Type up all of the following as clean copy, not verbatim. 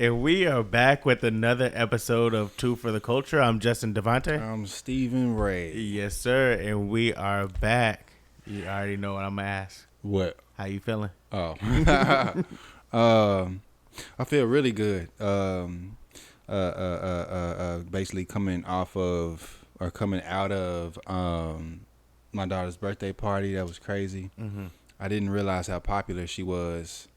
And we are back with another episode of Two for the Culture. I'm Justin Devonte. I'm Stephen Ray. Yes, sir. And we are back. You already know what I'm gonna ask. What? How you feeling? Oh, I feel really good. Basically coming out of my daughter's birthday party. That was crazy. Mm-hmm. I didn't realize how popular she was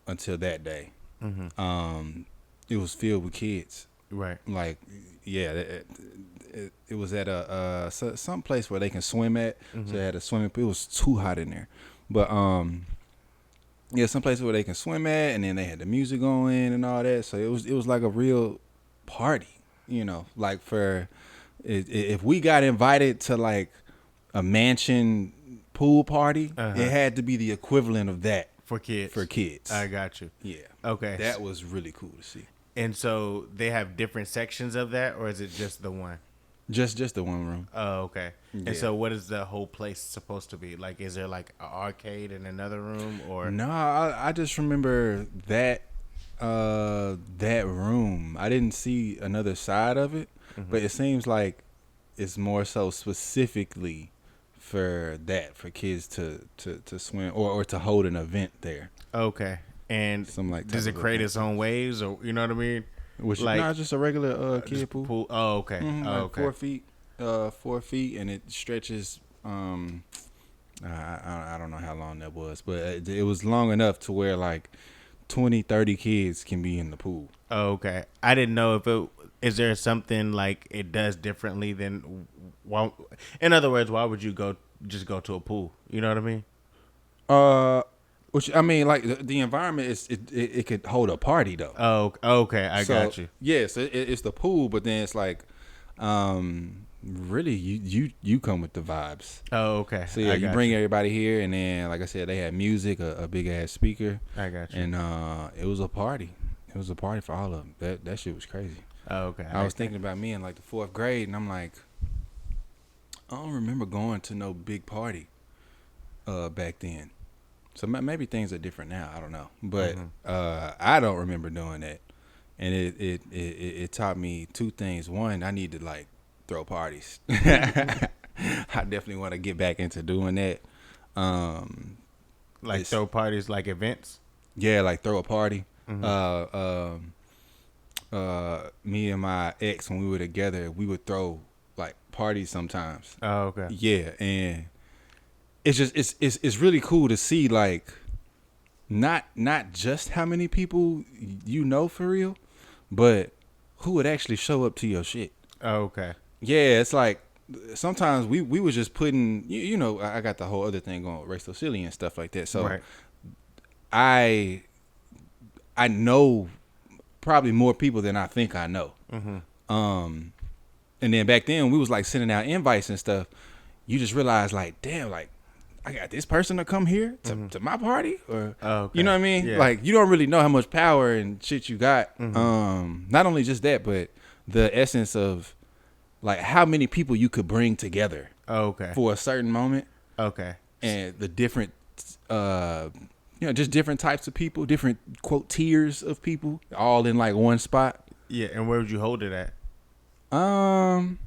until that day. Mm-hmm. It was filled with kids. Right. Like, yeah, it was at some place where they can swim at. Mm-hmm. So they had a swimming pool. It was too hot in there, but yeah, some place where they can swim at, and then they had the music going and all that. So it was like a real party, like if we got invited to like a mansion pool party, it had to be the equivalent of that. For kids. I got you. Yeah. Okay. That was really cool to see. And so they have different sections of that, or is it just the one? Just the one room. Oh, okay. Yeah. And so what is the whole place supposed to be? Like, is there like an arcade in another room, or? No, I just remember that room. I didn't see another side of it, but it seems like it's more so specifically for kids to swim or to hold an event there. Okay. And does it create its own waves, or you know what I mean? Which like, no, just a regular kid pool. Oh, okay. Mm-hmm, like okay. 4 feet, and it stretches. I don't know how long that was, but it was long enough to where like 20, 30 kids can be in the pool. Oh, okay. I didn't know if is there something like it does differently than. In other words, why would you go to a pool? You know what I mean? Which I mean, like the environment it could hold a party though. Oh, okay, I got you. Yes, it's the pool, but then it's like, really you come with the vibes. Oh, okay. So yeah, you bring everybody here, and then like I said, they had music, a big ass speaker. I got you. And it was a party. It was a party for all of them. That shit was crazy. Oh, okay. I was thinking about me in like the 4th grade, and I'm like, I don't remember going to no big party back then. So maybe things are different now. I don't know, but I don't remember doing that, and it taught me 2 things. One, I need to like throw parties. I definitely want to get back into doing that. Like throw parties, like events. Yeah, like throw a party. Me and my ex, when we were together, we would throw like parties sometimes. Oh, okay. Yeah, and it's just it's really cool to see like not just how many people you know for real, but who would actually show up to your shit. Oh, okay. Yeah, it's like sometimes we was just putting I got the whole other thing going, Reysosilly and stuff like that. So right. I know probably more people than I think I know. And then back then we was like sending out invites and stuff. You just realize like, damn, like I got this person to come here to my party, or okay. You know what I mean? Yeah. Like you don't really know how much power and shit you got. Not only just that, but the essence of like how many people you could bring together. Okay. For a certain moment. Okay. And the different, just different types of people, different quote tiers of people, all in like one spot. Yeah, and where would you hold it at? I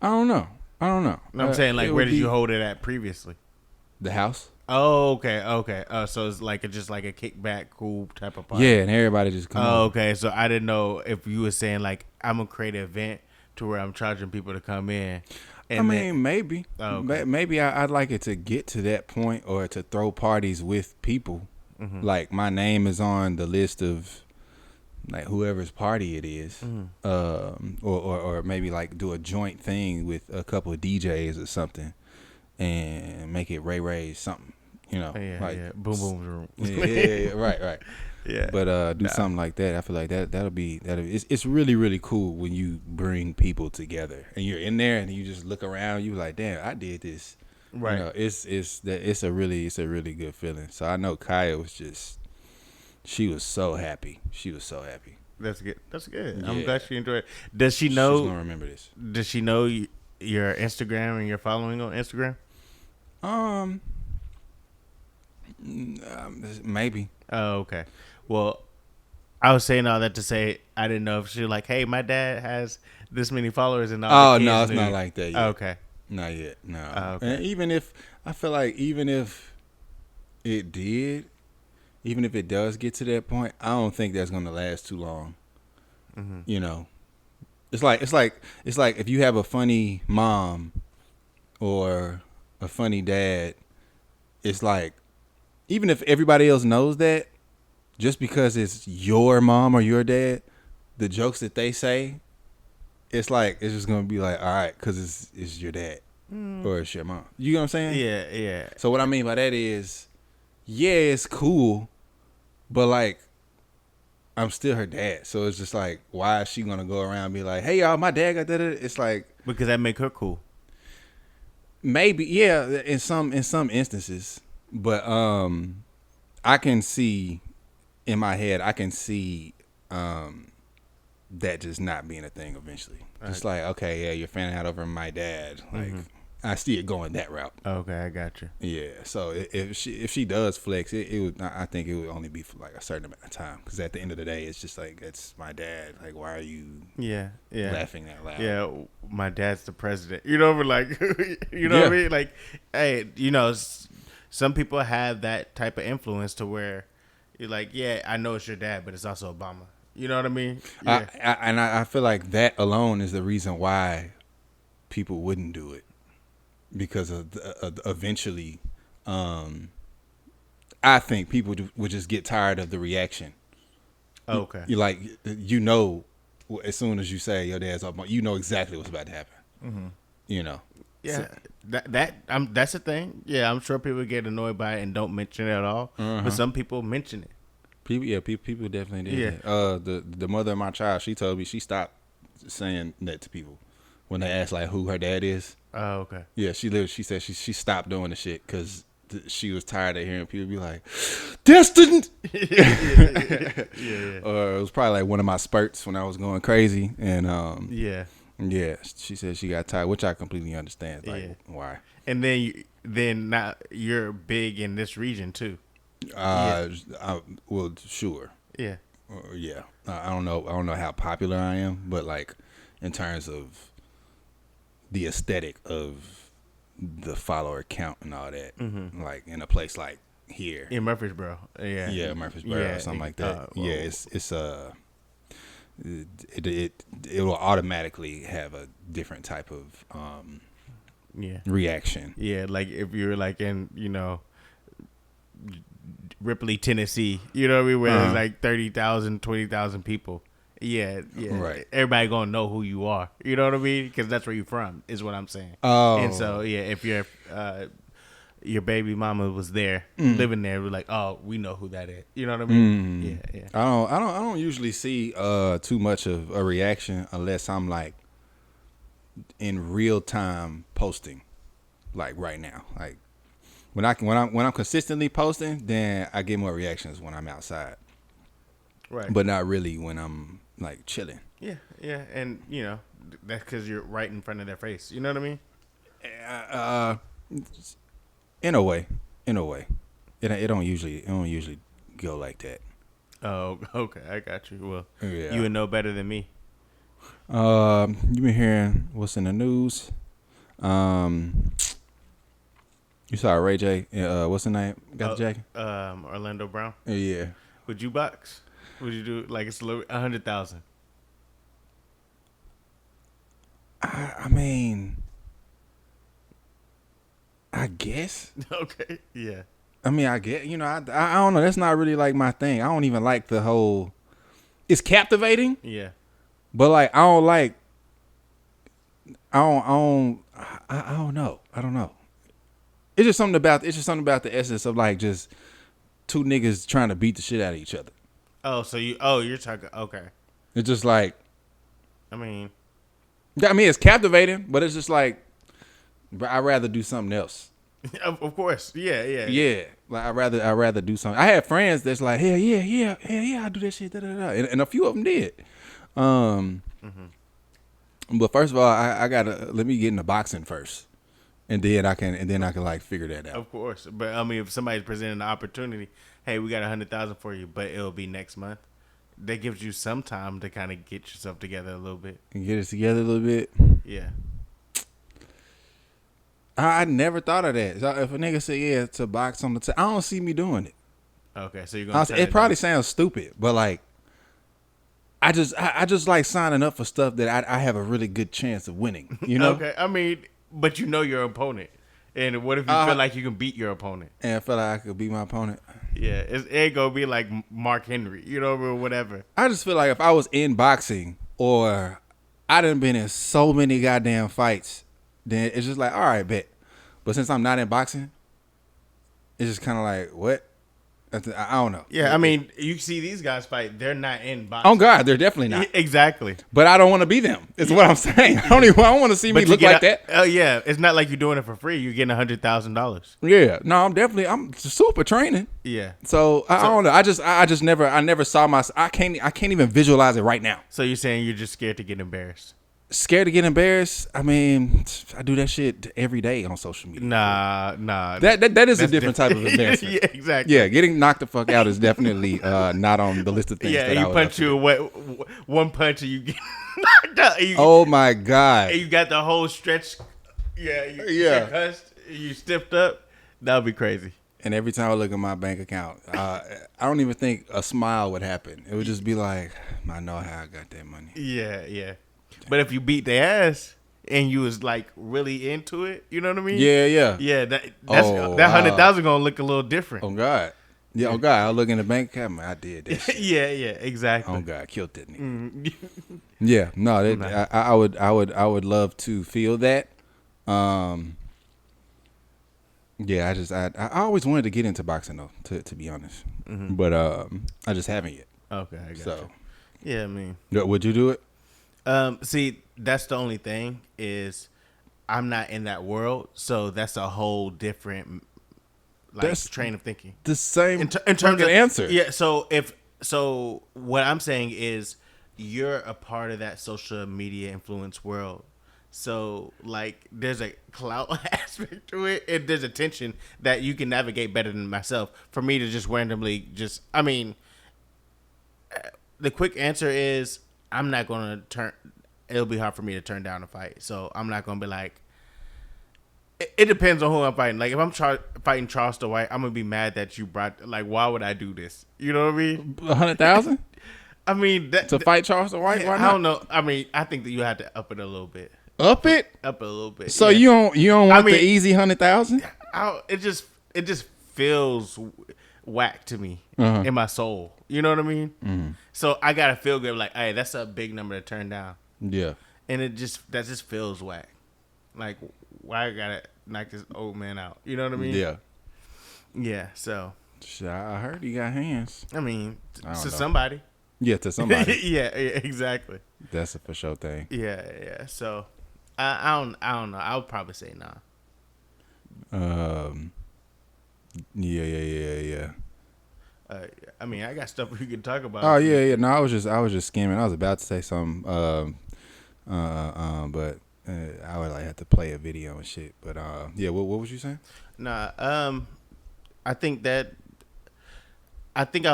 don't know. No, I'm saying like where did you hold it at previously? The house. Oh, okay. So it's like just like a kickback, cool type of party. Yeah, and everybody just come. Oh, okay. So I didn't know if you were saying like I'm gonna create an event to where I'm charging people to come in. And maybe. Oh, okay. Maybe I'd like it to get to that point, or to throw parties with people. Like my name is on the list of like whoever's party it is, or maybe like do a joint thing with a couple of DJs or something, and make it Ray's something, like boom room. yeah, right. Yeah, but do something like that. I feel like that'll be it's really really cool when you bring people together and you're in there and you just look around. You like, damn, I did this. Right. It's a really good feeling. So I know Kaya was just. She was so happy. That's good. Yeah. I'm glad she enjoyed it. Does she know? She's gonna remember this. Does she know your Instagram and your following on Instagram? Maybe. Oh, okay. Well, I was saying all that to say I didn't know if she was like, hey, my dad has this many followers and all Oh the no, kids it's knew. not like that yet. Okay. Not yet. No. Okay. And even if I feel like it did, even if it does get to that point, I don't think that's gonna last too long. Mm-hmm. You know, it's like if you have a funny mom or a funny dad, it's like even if everybody else knows that, just because it's your mom or your dad, the jokes that they say, it's like it's just gonna be like, all right, because it's your dad or it's your mom. You know what I'm saying? Yeah, yeah. So what I mean by that is, yeah, it's cool, but like I'm still her dad. So it's just like, why is she gonna go around and be like, hey y'all, my dad got that? It's like Because that make her cool. maybe, yeah, in some instances, but I can see in my head, I can see that just not being a thing eventually. Just like, okay, yeah, you're fanning out over my dad. Like, I see it going that route. Okay, I got you. Yeah. So if she does flex, it would. I think it would only be for like a certain amount of time. Because at the end of the day, it's just like, it's my dad. Like, why are you? Yeah, yeah. Laughing that loud. Yeah, my dad's the president. You know, but like, you know what I mean? Like, hey, you know, some people have that type of influence to where you're like, yeah, I know it's your dad, but it's also Obama. You know what I mean? Yeah. I feel like that alone is the reason why people wouldn't do it, because of eventually, I think people would just get tired of the reaction. Okay. You like, you know, as soon as you say your dad's Obama, you know exactly what's about to happen. Mm-hmm. You know. Yeah, So, that's the thing. Yeah, I'm sure people get annoyed by it and don't mention it at all. But some people mention it. People definitely did. Yeah. The mother of my child, she told me she stopped saying that to people when they asked like who her dad is. Oh, okay. Yeah, she said she stopped doing the shit because she was tired of hearing people be like, destined. Yeah. Or it was probably like one of my spurts when I was going crazy, and Yeah. yeah, she said she got tired, which I completely understand. Like, Yeah. why? And then now you're big in this region too. Well, sure. Yeah. Yeah, I don't know how popular I am, but like in terms of the aesthetic of the follower count and all that, like in a place like here In Murfreesboro. Yeah. Murfreesboro or something like that. Yeah, it's it will automatically have a different type of reaction. Yeah, like if you're like in, Ripley, Tennessee, you know what I mean, where there's like 30,000, 20,000 people. Yeah. Right. Everybody gonna know who you are. You know what I mean? Because that's where you're from, is what I'm saying. Oh. And so yeah, if your baby mama was there, living there, we're like, oh, we know who that is. You know what I mean? Yeah. I don't usually see too much of a reaction unless I'm like in real time posting, like right now. Like when I'm consistently posting, then I get more reactions when I'm outside. Right. But not really when I'm like chilling. Yeah, and that's because you're right in front of their face. You know what I mean? In a way, it don't usually go like that. Oh, okay, I got you. Well, Yeah. you would know better than me. You been hearing what's in the news? You saw Ray J. What's the name? Got the jacket? Orlando Brown. Yeah. Would you box? Would you do like it's 100,000? I mean, I guess. Okay. Yeah. I mean, I get. I don't know. That's not really like my thing. I don't even like the whole. It's captivating. Yeah. But like, I don't like. I don't know. I don't know. It's just something about the essence of like just two niggas trying to beat the shit out of each other. Oh, so you're talking. Okay. It's just like. I mean, it's captivating, but it's just like, I'd rather do something else. of course. Yeah. Yeah. Like I'd rather do something. I had friends that's like, hell yeah, I do that shit. Da, da, da. And a few of them did. But first of all, I gotta let me get into boxing first. and then I can like figure that out. Of course, but I mean, if somebody's presenting an opportunity, hey, we got 100,000 for you, but it'll be next month. That gives you some time to kind of get yourself together a little bit. And get it together a little bit. Yeah. I never thought of that. So if a nigga say yeah to box on the I don't see me doing it. Okay, so you're gonna. It probably sounds stupid, but like, I just like signing up for stuff that I have a really good chance of winning. You know? Okay, I mean, but you know your opponent, and what if you feel like you can beat your opponent? And I feel like I could beat my opponent. Yeah, it ain't gonna be like Mark Henry, you know, or whatever. I just feel like if I was in boxing or I done been in so many goddamn fights, then it's just like, all right, bet. But since I'm not in boxing, it's just kind of like, what? I don't know. Yeah, I mean, you see these guys fight; they're not in boxing. Oh God, they're definitely not. Exactly. But I don't want to be them. Is what I'm saying. I don't want to see me look like that. Oh yeah, it's not like you're doing it for free. You're getting $100,000. Yeah, no, I'm super training. Yeah. So I don't know. I never saw I can't even visualize it right now. So you're saying you're just scared to get embarrassed? Scared to get embarrassed? I mean, I do that shit every day on social media. Nah. That is a different type of embarrassment. Yeah, exactly. Yeah, getting knocked the fuck out is definitely not on the list of things. Yeah, that you I punch you one punch and you get knocked out. Oh my God. And you got the whole stretch. Yeah. You get cussed. You stiffed up. That would be crazy. And every time I look at my bank account, I don't even think a smile would happen. It would just be like, I know how I got that money. Yeah. But if you beat their ass and you was like really into it, you know what I mean? Yeah. Yeah, that 100,000 gonna look a little different. Oh God. Yeah, oh God. I look in the bank account, I did that shit. Yeah, exactly. Oh God, killed that nigga. Yeah, no, I would love to feel that. Yeah, I always wanted to get into boxing though, to be honest. But I just haven't yet. Okay, I got you. Yeah, I mean, would you do it? See, that's the only thing is I'm not in that world, so that's a whole different train of thinking. The same in terms of answer. Yeah, so what I'm saying is you're a part of that social media influence world. So like there's a clout aspect to it, and there's a tension that you can navigate better than myself. For me to just randomly the quick answer is I'm not going to it'll be hard for me to turn down a fight. So I'm not going to be like, it depends on who I'm fighting. Like if I'm fighting Charleston White, I'm going to be mad that you brought, like, why would I do this? You know what I mean? 100,000? I mean, to fight Charleston White? Why not? I don't know. I mean, I think that you have to up it a little bit. Up it? Up it a little bit. So you don't want the easy 100,000? It just feels whack to me in my soul. You know what I mean? Mm-hmm. So I gotta feel good. Like, hey, that's a big number to turn down. Yeah. And that just feels whack. Like, why I gotta knock this old man out? You know what I mean? Yeah. Yeah. So. I heard he got hands. I mean, to somebody. Yeah, to somebody. yeah, exactly. That's a for sure thing. Yeah. So, I don't know. I would probably say nah. Yeah. I mean, I got stuff we can talk about. Oh yeah. No, I was just skimming. I was about to say something, but I would have to play a video and shit. But yeah, what was you saying? Nah, I think I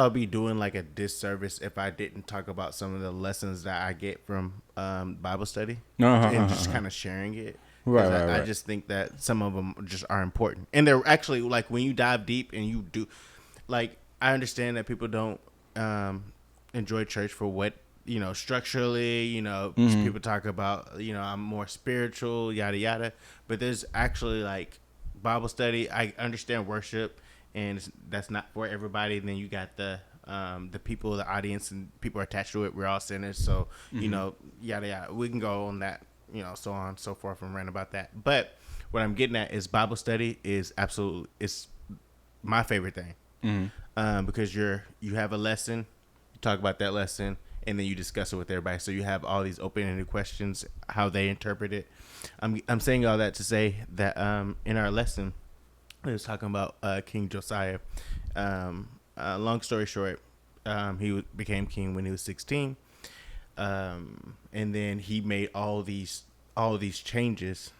would be doing like a disservice if I didn't talk about some of the lessons that I get from Bible study and just kind of sharing it. Right. I just think that some of them just are important, and they're actually like when you dive deep and you do, like I understand that people don't enjoy church for what structurally. People talk about I'm more spiritual, yada yada, but there's actually like Bible study. I understand worship, and that's not for everybody. And then you got the people, the audience, and people attached to it. We're all sinners, so yada yada. We can go on that. So on and so forth and rant about that. But what I'm getting at is Bible study is it's my favorite thing. Because you have a lesson, you talk about that lesson, and then you discuss it with everybody. So you have all these open-ended questions, how they interpret it. I'm saying all that to say that in our lesson, we was talking about King Josiah. Long story short, he became king when he was 16. And then he made all these changes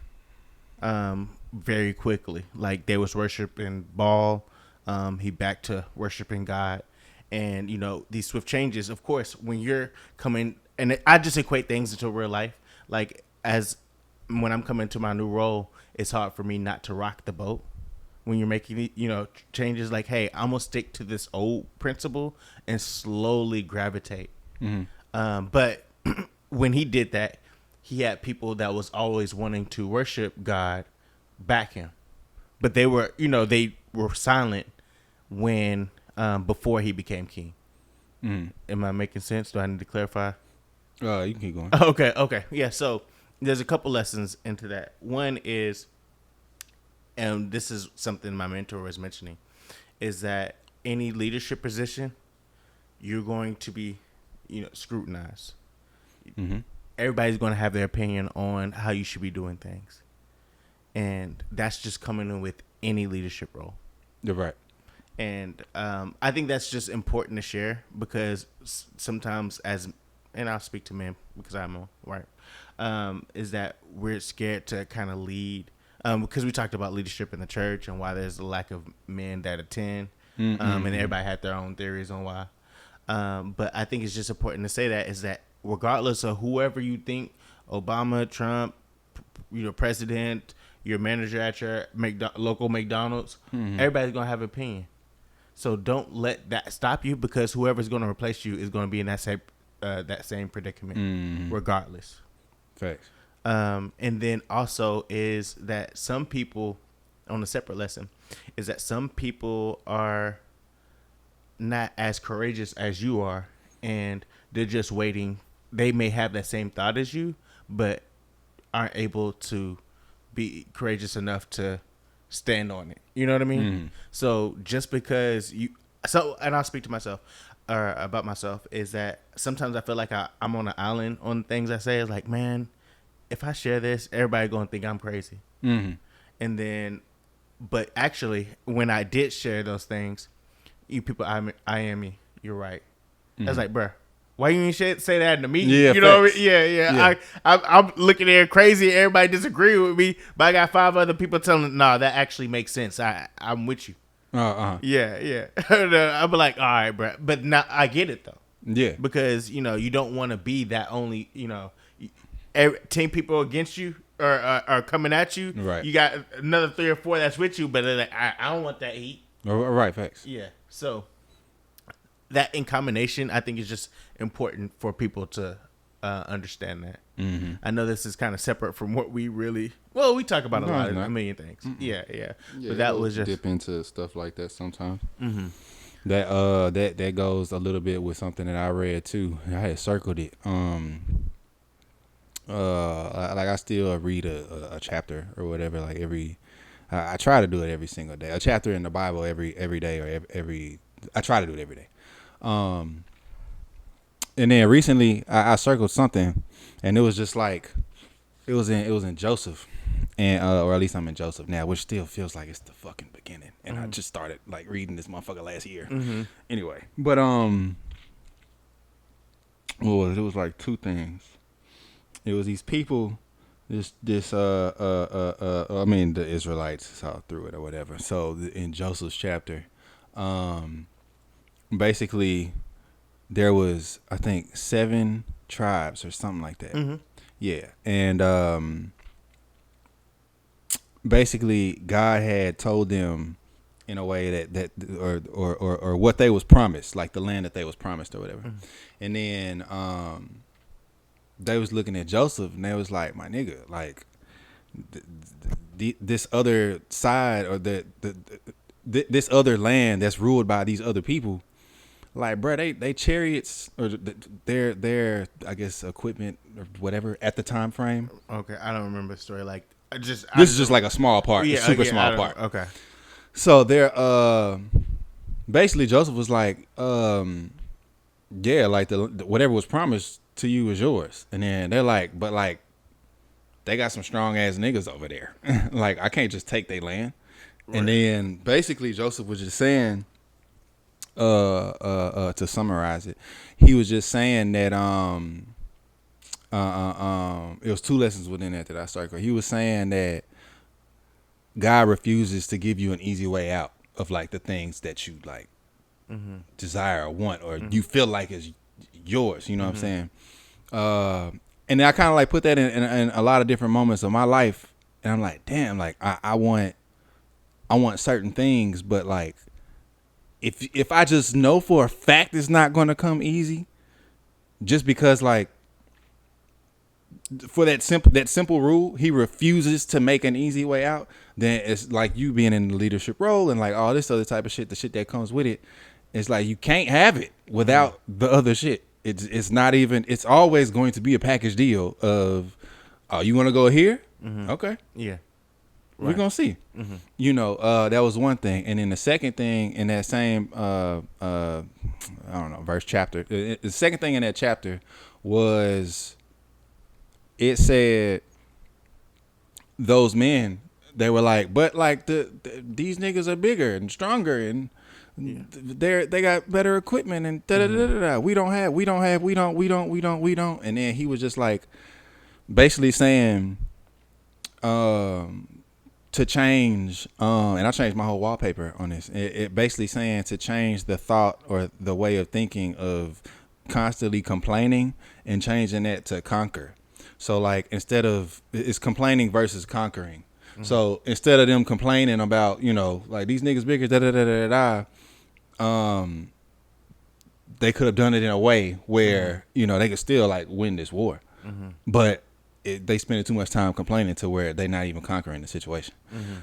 very quickly. Like they was worshiping Baal, he back to worshiping God, and these swift changes. Of course, when you're coming, and I just equate things into real life. Like as when I'm coming to my new role, it's hard for me not to rock the boat. When you're making changes, like, hey, I'm gonna stick to this old principle and slowly gravitate. But when he did that, he had people that was always wanting to worship God back him, but they were silent when before he became king. Am I making sense? Do I need to clarify? You can keep going. Okay, yeah. So there's a couple lessons into that. One is, and this is something my mentor was mentioning, is that any leadership position, you're going to be, scrutinized. Everybody's going to have their opinion on how you should be doing things. And that's just coming in with any leadership role. You're right. And I think that's just important to share because sometimes and I'll speak to men because I'm a right, is that we're scared to kind of lead because we talked about leadership in the church and why there's a lack of men that attend, and everybody had their own theories on why. But I think it's just important to say that is that regardless of whoever you think, Obama, Trump, president, your manager at your local McDonald's, everybody's going to have an opinion. So don't let that stop you because whoever's going to replace you is going to be in that same predicament regardless. Facts. And then also is that some people, on a separate lesson, is that some people are not as courageous as you are, and they're just waiting. They may have that same thought as you, but aren't able to be courageous enough to stand on it. You know what I mean? So just because and I'll speak to myself or about myself, is that sometimes I feel like I'm on an island on things I say. It's like, man, if I share this, everybody gonna think I'm crazy. And then, but actually, when I did share those things, you people, I am me. You're right. I was like, bruh, why you ain't say that in the meeting? Yeah, you know what I mean? Yeah. I'm looking there crazy. Everybody disagree with me, but I got 5 other people telling, nah, that actually makes sense. I'm with you. Yeah. I'll be like, all right, bro. But now I get it though. Yeah. Because, you don't want to be that only, 10 people against you or are coming at you. Right. You got another 3 or 4 that's with you, but they're like, I don't want that heat. Right. Facts. Yeah. So that in combination, I think is just important for people to understand that. I know this is kind of separate from what we really, we talk about a million things. Yeah. But that was just dip into stuff like that sometimes. That goes a little bit with something that I read too. I had circled it. Like I still read a chapter or whatever. Like I try to do it every single day. A chapter in the Bible every day or every. I try to do it every day. And then recently I circled something, and it was just like it was in Joseph, and or at least I'm in Joseph now, which still feels like it's the fucking beginning. And I just started like reading this motherfucker last year. Anyway, but it was like 2 things. It was these people, I mean the Israelites saw through it or whatever. So in Joseph's chapter, basically there was, I think, 7 tribes or something like that. Yeah. And basically God had told them in a way that or what they was promised, like the land that they was promised or whatever. And then they was looking at Joseph and they was like, my nigga, like this other side or this other land that's ruled by these other people, like, bro, they chariots or their I guess equipment or whatever at the time frame. Okay, I don't remember the story. Like, this is just like a small part, super small part. Okay, so they're basically Joseph was like, yeah, like the whatever was promised to you is yours, and then they're like, but like they got some strong ass niggas over there, like I can't just take their land. Right. And then basically Joseph was just saying, to summarize it, he was just saying that it was 2 lessons within that I circled. He was saying that God refuses to give you an easy way out of like the things that you like desire or want or you feel like is yours. You know what I'm saying? And then I kind of like put that in a lot of different moments of my life, and I'm like, damn, like I want certain things, but like if I just know for a fact it's not going to come easy, just because like for that simple rule, he refuses to make an easy way out, then it's like you being in the leadership role and like all this other type of shit, the shit that comes with it. It's like you can't have it without the other shit. It's not even. It's always going to be a package deal of, oh, you want to go here? Okay, Yeah. we're gonna see. You know, that was one thing, and then the second thing in that same, I don't know, verse chapter. The second thing in that chapter was, it said, those men, they were like, but like these niggas are bigger and stronger and. Yeah. They got better equipment and da da da da da. We don't, and then he was just like basically saying to change and I changed my whole wallpaper on this. It basically saying to change the thought or the way of thinking of constantly complaining and changing that to conquer. So like instead of, it's complaining versus conquering. So instead of them complaining about, you know, like these niggas bigger, da da da da da, they could have done it in a way where, you know, they could still like win this war. But they spending too much time complaining to where they're not even conquering the situation.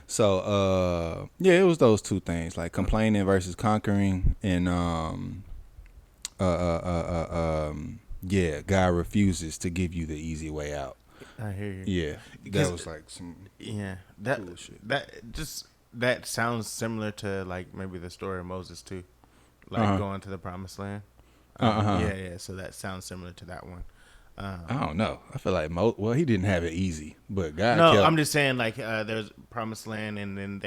So yeah, it was those two things, like complaining versus conquering, and yeah, God refuses to give you the easy way out. I hear you. Yeah, that was like some that cool shit. That sounds similar to like maybe the story of Moses too, like going to the promised land. Yeah. So that sounds similar to that one. I don't know. I feel like well, he didn't have it easy, but God. No, I'm just saying like there's promised land, and then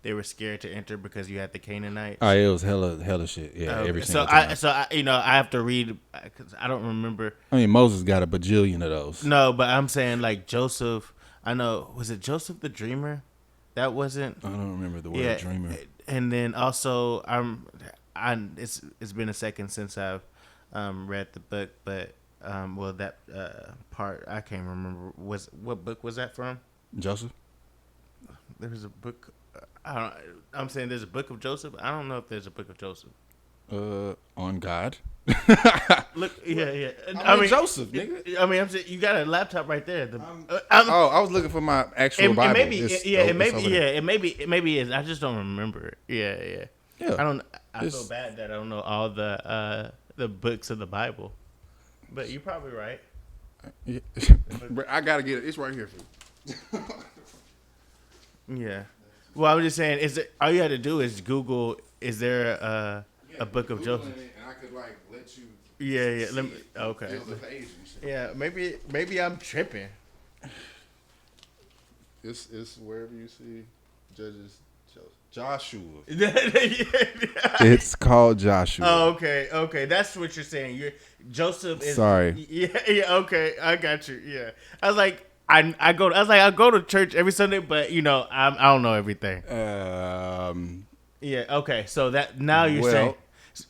they were scared to enter because you had the Canaanites. Oh, it was hella shit. Yeah, every single time. I have to read because I don't remember. I mean, Moses got a bajillion of those. No, but I'm saying like Joseph. I know, was it Joseph the Dreamer? That wasn't. I don't remember the word dreamer. And then also it's been a second since I've read the book, but that part I can't remember. What book was that from? Joseph. There was a book. I'm saying there's a book of Joseph. I don't know if there's a book of Joseph. On God. Look, yeah. I mean Joseph, nigga. I mean, I'm saying you got a laptop right there. I was looking for my actual Bible. It maybe is. I just don't remember it. Yeah. I feel bad that I don't know all the books of the Bible, but you're probably right. Yeah. But I gotta get it. It's right here for you. Yeah. Well, I'm just saying, all you had to do is Google, is there a book of Joseph? And I could like let you. Yeah. Let me. Okay. Yeah, maybe I'm tripping. It's wherever you see Judges. Joshua. Yeah. It's called Joshua. Oh, okay. That's what you're saying. Joseph is. Sorry. Yeah. Okay, I got you. Yeah. I was like. I go to church every Sunday, but you know I don't know everything. Yeah. Okay. So that now you're saying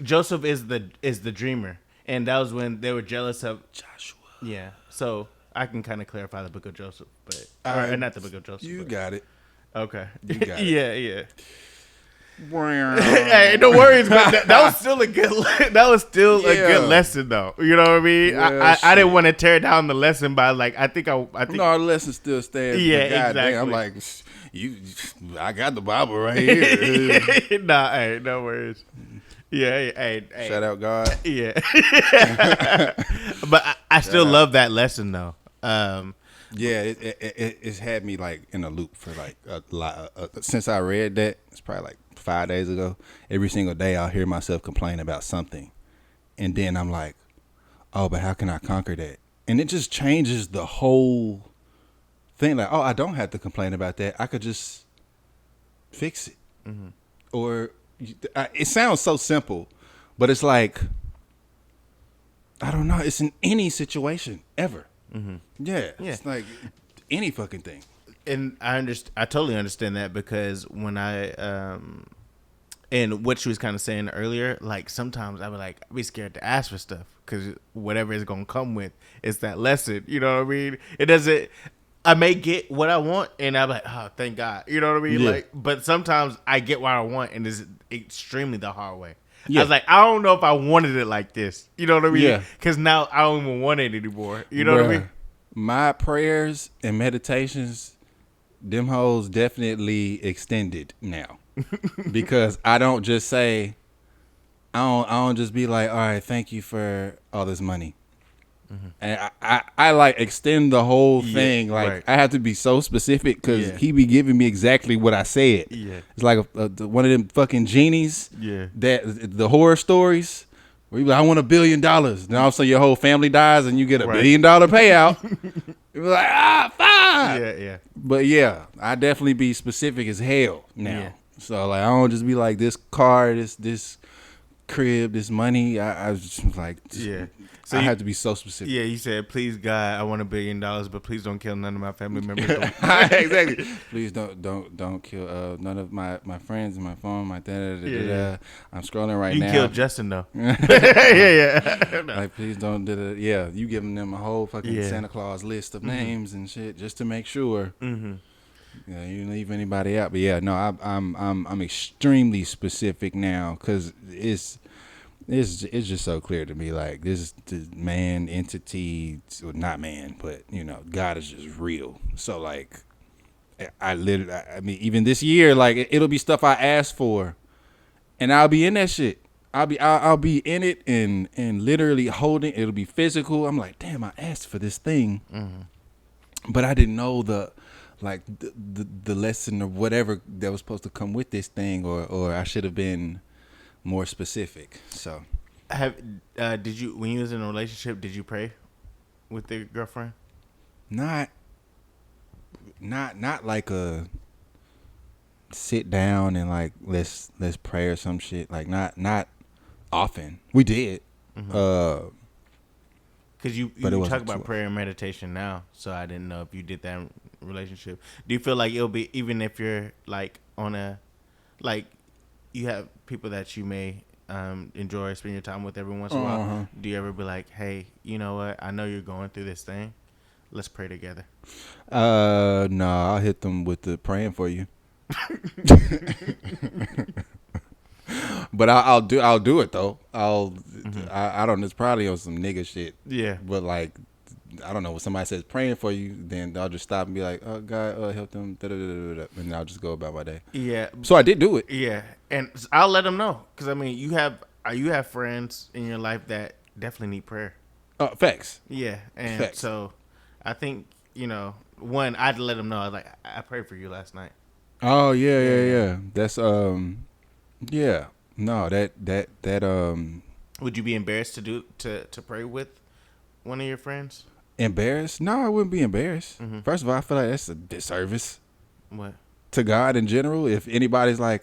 Joseph is the dreamer, and that was when they were jealous of Joshua. Yeah. So I can kind of clarify the book of Joseph, but not the book of Joseph. You got it. Okay. You got it. Yeah. Hey, no worries, but that was still a good. That was still a good lesson, though. You know what I mean? Well, I didn't want to tear down the lesson by like. I think no, the lesson still stands. Yeah, exactly. I'm like, I got the Bible right here. Nah, hey, no worries. Yeah, hey. Shout out God. Yeah, but I still love that lesson though. Yeah, it's had me like in a loop for like a lot. Since I read that, it's probably like 5 days ago. Every single day I'll hear myself complain about something, and then I'm like, oh, but how can I conquer that? And it just changes the whole thing. Like, oh, I don't have to complain about that. I could just fix it. Or it sounds so simple, but it's like, I don't know. It's in any situation ever. Yeah, it's like any fucking thing. And I totally understand that, because when and what she was kind of saying earlier, like sometimes I be scared to ask for stuff because whatever it's gonna come with, it's that lesson. You know what I mean? It doesn't. I may get what I want, and I'm like, oh, thank God. You know what I mean? Yeah. Like, but sometimes I get what I want, and it's extremely the hard way. Yeah. I was like, I don't know if I wanted it like this. You know what I mean? Yeah. Because now I don't even want it anymore. You know what I mean? My prayers and meditations, them hoes definitely extended now. Because I don't just say, I don't just be like, all right, thank you for all this money. Mm-hmm. And I like extend the whole thing. Like, right. I have to be so specific because he be giving me exactly what I said. Yeah. It's like one of them fucking genies. Yeah. That the horror stories where you be like, I want $1 billion. Then all of a sudden your whole family dies and you get $1 billion payout. You're like, fine. Yeah, yeah. But yeah, I definitely be specific as hell now. Yeah. So like I don't just be like this car, this crib, this money. I was just like, so I had to be so specific. Yeah, you said, please God, I want $1 billion, but please don't kill none of my family members. Exactly. Please don't kill none of my friends, my phone, my da. I'm scrolling right now. You killed Justin though. yeah. Like please don't Yeah, you giving them a whole fucking Santa Claus list of names and shit just to make sure. Mm-hmm. Yeah, you leave anybody out, but yeah, no, I'm extremely specific now because it's just so clear to me. Like this is the man entity, well, not man, but you know, God is just real. So like, I mean, even this year, like it'll be stuff I asked for, and I'll be in that shit. I'll be in it and literally holding. It'll be physical. I'm like, damn, I asked for this thing, but I didn't know the lesson or whatever that was supposed to come with this thing, or I should have been more specific. So did you, when you was in a relationship, did you pray with your girlfriend? Not like a sit down and like let's pray or some shit. Like not often. We did. Mm-hmm. Because you talk about prayer and meditation now, so I didn't know if you did that in relationship. Do you feel like it'll be, even if you're like on a, like you have people that you may enjoy spending your time with every once in a while, do you ever be like, hey, you know what, I know you're going through this thing, let's pray together? No, I'll hit them with the praying for you. But I'll do it though. I don't know, it's probably on some nigga shit. Yeah. But like, I don't know, when somebody says praying for you, then I'll just stop and be like, oh God, help them, and I'll just go about my day. Yeah. So I did do it. Yeah, and I'll let them know, because I mean, you have friends in your life that definitely need prayer. Facts. Yeah, and facts. So I think, you know, one, I'd let them know. I was like, I prayed for you last night. Oh yeah. That's yeah. No, that Would you be embarrassed to pray with one of your friends? Embarrassed? No, I wouldn't be embarrassed. Mm-hmm. First of all, I feel like that's a disservice. What? To God in general. If anybody's like,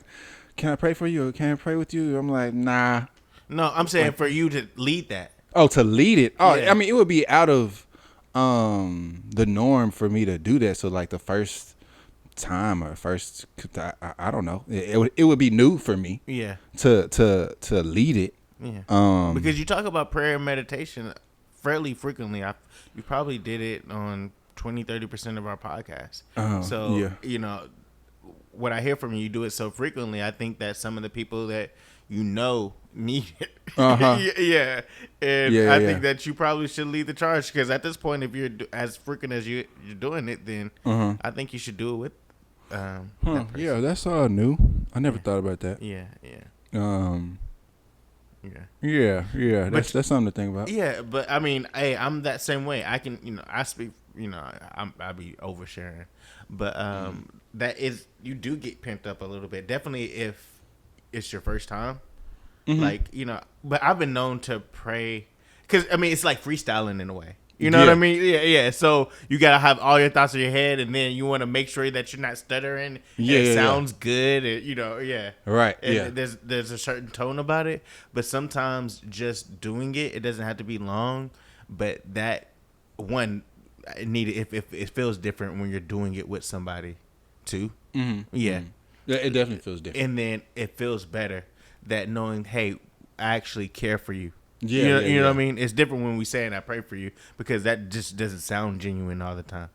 can I pray for you or can I pray with you? I'm like, nah. No, I'm saying for you to lead that. Oh, to lead it? Oh, yeah. I mean, it would be out of the norm for me to do that. So like the first time or first, I don't know. It would be new for me. Yeah. To lead it. Yeah. Because you talk about prayer and meditation fairly frequently. You probably did it on 20-30% of our podcast. So yeah. You know, what I hear from you do it so frequently, I think that some of the people that you know need it. Yeah. And I think that you probably should lead the charge, because at this point, if you're as frequent as you're doing it, then I think you should do it with that yeah, that's all new. I never thought about that. Yeah. That's something to think about. Yeah, but I mean, hey, I'm that same way. I can, you know, I speak, you know, I be oversharing, but that is, you do get pimped up a little bit. Definitely if it's your first time, like, you know. But I've been known to pray, because I mean, it's like freestyling in a way. You know what I mean? Yeah. So you gotta have all your thoughts in your head, and then you want to make sure that you're not stuttering. It sounds good, and, you know. Yeah. Right. And there's a certain tone about it, but sometimes just doing it doesn't have to be long. But that one, if it feels different when you're doing it with somebody too. Mm-hmm. Yeah. Yeah, it definitely feels different. And then it feels better that knowing, hey, I actually care for you. Yeah, You know what I mean? It's different when we saying I pray for you, because that just doesn't sound genuine all the time.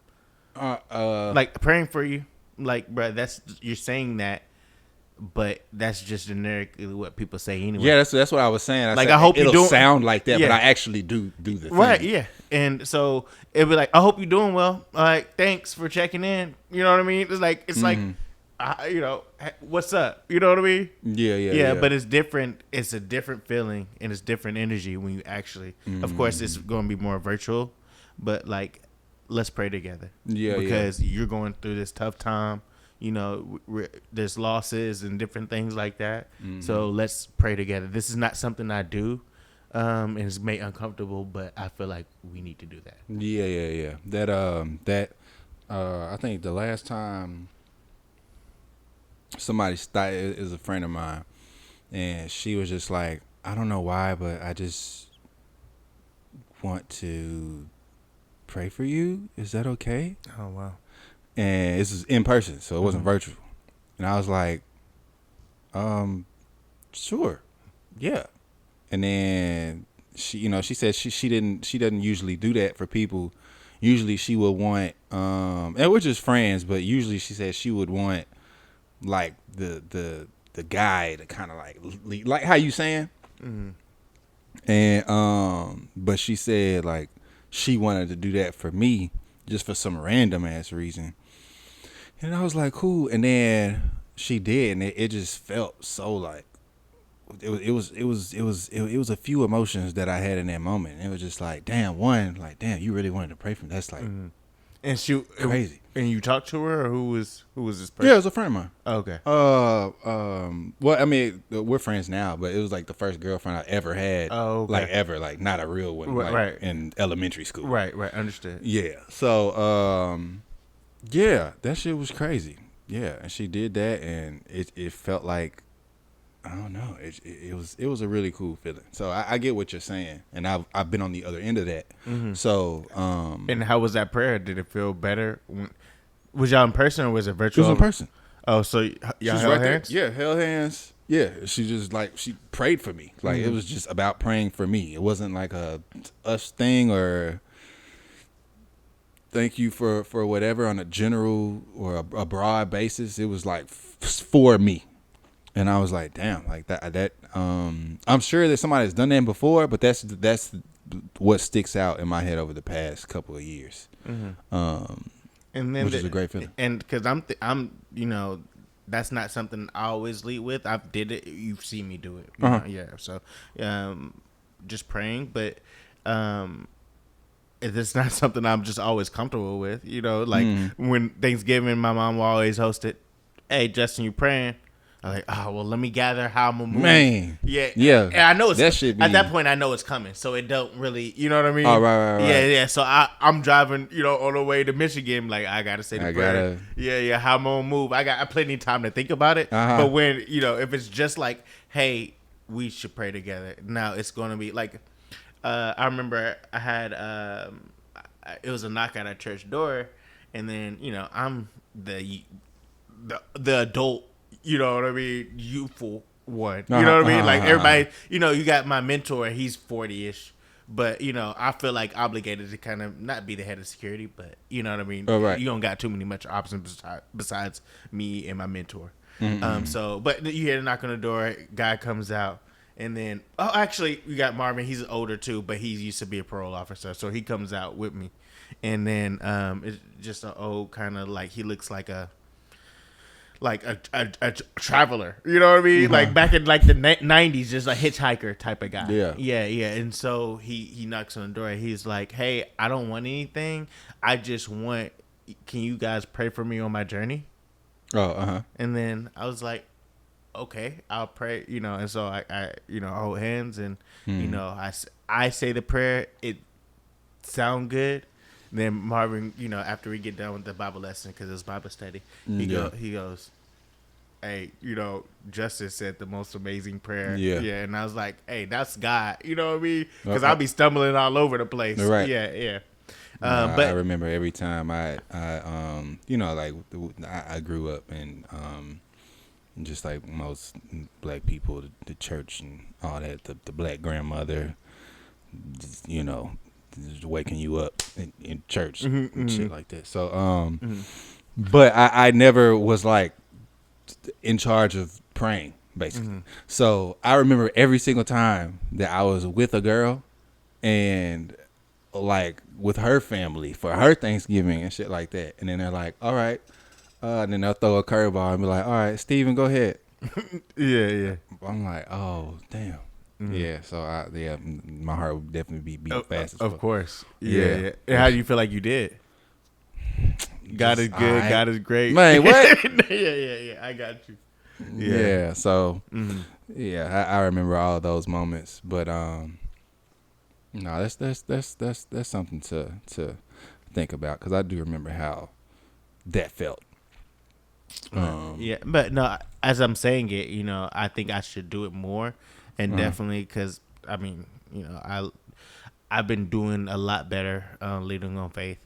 Like praying for you, like, bro, that's, you're saying that, but that's just generically what people say anyway. Yeah, that's what I was saying. Like, I hope it'll you sound like that, yeah. but I actually do the thing. Right, yeah. And so it'd be like, I hope you're doing well. Like, thanks for checking in. You know what I mean? It's like, you know, what's up? You know what I mean? Yeah. But it's different. It's a different feeling, and it's different energy when you actually. Of course, it's going to be more virtual, but like, let's pray together. Yeah, because you're going through this tough time. You know, there's losses and different things like that. So let's pray together. This is not something I do, and it's made uncomfortable, but I feel like we need to do that. Yeah. I think the last time somebody started is a friend of mine, and she was just like, I don't know why, but I just want to pray for you. Is that okay? Oh, wow. And this is in person, so it wasn't virtual. And I was like, sure, yeah. And then she said she doesn't usually do that for people. Usually she would want, and we're just friends, but usually she said she would want like the guy to kind of like lead, like how you saying. And but she said like she wanted to do that for me just for some random ass reason. And I was like, cool. And then she did, and it just felt so like it was a few emotions that I had in that moment. It was just like, damn, you really wanted to pray for me. That's like, and she crazy. And you talked to her, or who was this person? Yeah, it was a friend of mine. Oh, okay. Well, I mean, we're friends now, but it was like the first girlfriend I ever had. Oh, okay. Like ever, like not a real one, right. In elementary school. Right, understood. Yeah. So, yeah, that shit was crazy. Yeah, and she did that, and it felt like, I don't know, it was a really cool feeling. So I get what you're saying, and I've been on the other end of that. So, and how was that prayer? Did it feel better? Was y'all in person or was it virtual? It was in person. Oh, so y'all held hands? Yeah, held hands. Yeah, she just like, she prayed for me. Like it was just about praying for me. It wasn't like a us thing or thank you for whatever on a general or a broad basis. It was like for me. And I was like, damn, like that I'm sure that somebody has done that before, but that's what sticks out in my head over the past couple of years. And then which is a great feeling. And because I'm you know, that's not something I always lead with. I've did it. You've seen me do it. You know? Yeah. So, just praying, but it's not something I'm just always comfortable with. You know, like when Thanksgiving, my mom will always host it. Hey, Justin, you praying? I'm like, oh, well, let me gather how I'm gonna move. Man. Yeah. And I know it's that shit at that point I know it's coming. So it don't really, you know what I mean? Oh, right. Yeah. So I'm driving, you know, on the way to Michigan, like I gotta say the prayer. Yeah, how I'm gonna move. I got plenty of time to think about it. But when, you know, if it's just like, hey, we should pray together. Now it's gonna be like I remember I had it was a knock at our church door, and then, you know, I'm the adult, you know what I mean, youthful one. You know what I mean? Like everybody, you know, you got my mentor, he's 40-ish, but, you know, I feel like obligated to kind of not be the head of security, but you know what I mean? Right. You don't got too many much options besides me and my mentor. So, but you hear the knock on the door, guy comes out, and then, actually, we got Marvin, he's older too, but he used to be a parole officer, so he comes out with me. And then it's just an old kind of like, he looks like a traveler, you know what I mean? Like back in like the 90s, just a hitchhiker type of guy. Yeah. And so he knocks on the door. And he's like, "Hey, I don't want anything. I just want. Can you guys pray for me on my journey?" And then I was like, "Okay, I'll pray." You know, and so I you know, hold hands, and you know, I say the prayer. It sound good. Then Marvin, you know, after we get done with the Bible lesson, because it's Bible study, he goes, "Hey, you know, Justice said the most amazing prayer." Yeah. And I was like, "Hey, that's God." You know what I mean? Because I'll be stumbling all over the place. Right. Yeah. I remember every time I you know, like I grew up and just like most black people, the church and all that, the black grandmother, just, you know, just waking you up in church and shit like that. So, but I never was like in charge of praying, basically. So I remember every single time that I was with a girl and like with her family for her Thanksgiving and shit like that. And then they're like, all right. And then they'll throw a curveball and be like, all right, Steven, go ahead. Yeah. I'm like, oh, damn. Yeah, so my heart would definitely be beating fast as fuck. Of course. Yeah. And how do you feel like you did? God is good. God is great. Man, what? Yeah. I got you. Yeah. So, yeah, I remember all of those moments. But no, that's something to think about because I do remember how that felt. Yeah, but no, as I'm saying it, you know, I think I should do it more, and definitely because I mean, you know, I've been doing a lot better leading on faith,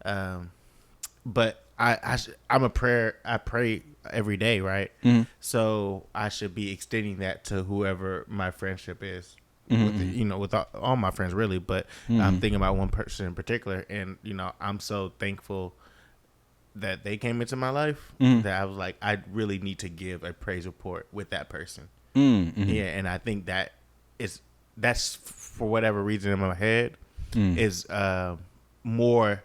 but I'm a prayer. I pray every day, right? So I should be extending that to whoever my friendship is. With, you know, with all my friends, really. But I'm thinking about one person in particular, and you know, I'm so thankful that they came into my life that I was like, I really need to give a praise report with that person. Yeah, and I think that's for whatever reason in my head is more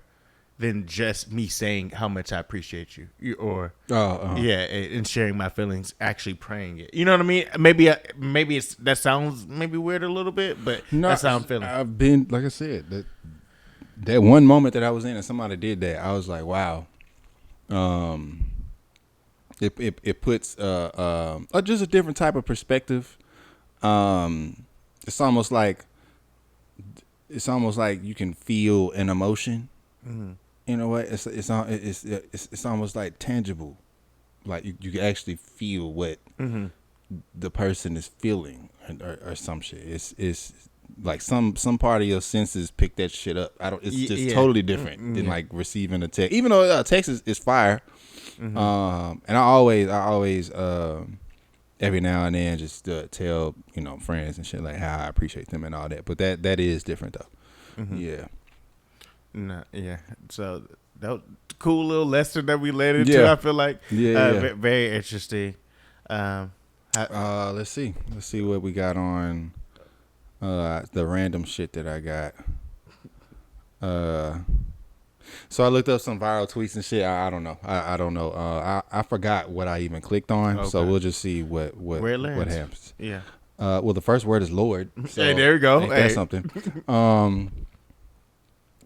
than just me saying how much I appreciate you or yeah, and sharing my feelings, actually praying it. You know what I mean? Maybe that sounds maybe weird a little bit, but that's how I'm feeling. I've been, like I said, that one moment that I was in and somebody did that, I was like, wow. It puts just a different type of perspective. It's almost like you can feel an emotion. You know what? It's almost like tangible. Like you can actually feel what the person is feeling or some shit. It's like some part of your senses pick that shit up. It's just totally different than like receiving a text. Even though a text is fire. And I always every now and then just tell, you know, friends and shit like how I appreciate them and all that. But that is different though. Yeah. No, yeah. So that was a cool little lesson that we led into. I feel like very interesting. Let's see what we got on the random shit that I got. So I looked up some viral tweets and shit. I don't know. I don't know. I forgot what I even clicked on. Okay. So we'll just see what happens. Yeah. Well, the first word is Lord. So hey, there you go. That's something.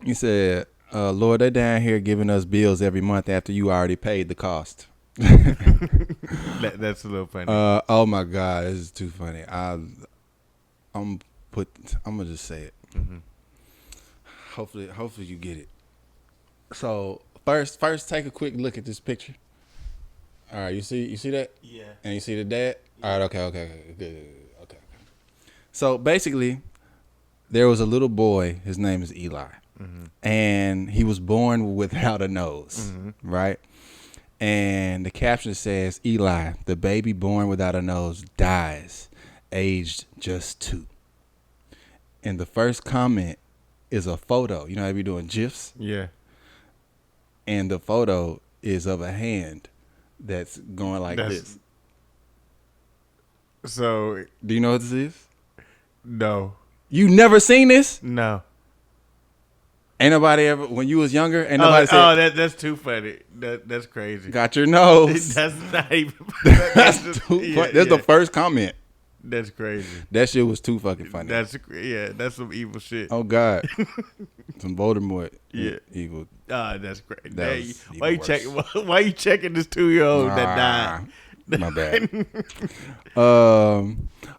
He said, Lord, they down here giving us bills every month after you already paid the cost. That's a little funny. Oh my God, this is too funny. I'm gonna just say it. Hopefully you get it. So first take a quick look at this picture. All right, you see that? Yeah. And you see the dad? Yeah. All right, okay, good. Okay. So basically, there was a little boy. His name is Eli. And he was born without a nose, right? And the caption says, Eli, the baby born without a nose, dies, aged just 2. And the first comment is a photo. You know how you be doing GIFs? Yeah. And the photo is of a hand that's going like this. So, do you know what this is? No. You never seen this? No. Ain't nobody ever, when you was younger, ain't nobody said, that's too funny. That's crazy. Got your nose. That's not even. That's too funny. That's the first comment. That's crazy. That shit was too fucking funny. That's some evil shit. Oh God, some Voldemort. Yeah, evil. That's crazy. Why you checking this 2-year-old that died? My bad.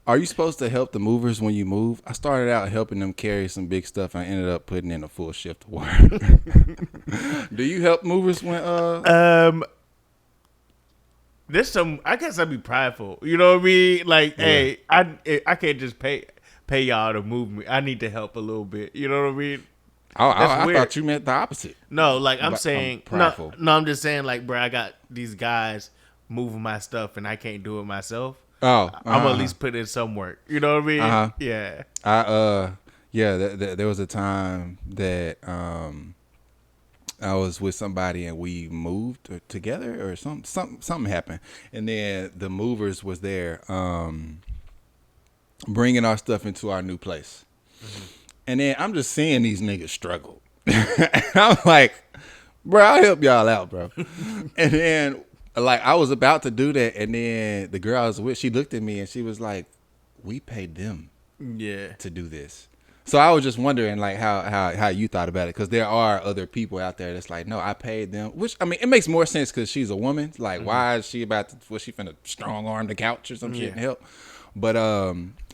Are you supposed to help the movers when you move? I started out helping them carry some big stuff. I ended up putting in a full shift of work. Do you help movers when There's some. I guess I'd be prideful. You know what I mean? Like, hey, I can't just pay y'all to move me. I need to help a little bit. You know what I mean? I thought you meant the opposite. No, like I'm saying, prideful. no, I'm just saying, like, bro, I got these guys moving my stuff, and I can't do it myself. Oh, I'm gonna at least put in some work. You know what I mean? Yeah. There was a time that I was with somebody and we moved together or something happened, and then the movers was there bringing our stuff into our new place, and then I'm just seeing these niggas struggle. I'm like, bro, I'll help y'all out, bro. And then like I was about to do that, and then the girl I was with, she looked at me and she was like, we paid them to do this. So I was just wondering, like, how you thought about it, because there are other people out there that's like, no, I paid them. Which, I mean, it makes more sense because she's a woman. Like, why is she about to? Was she finna strong arm the couch or some shit and help? But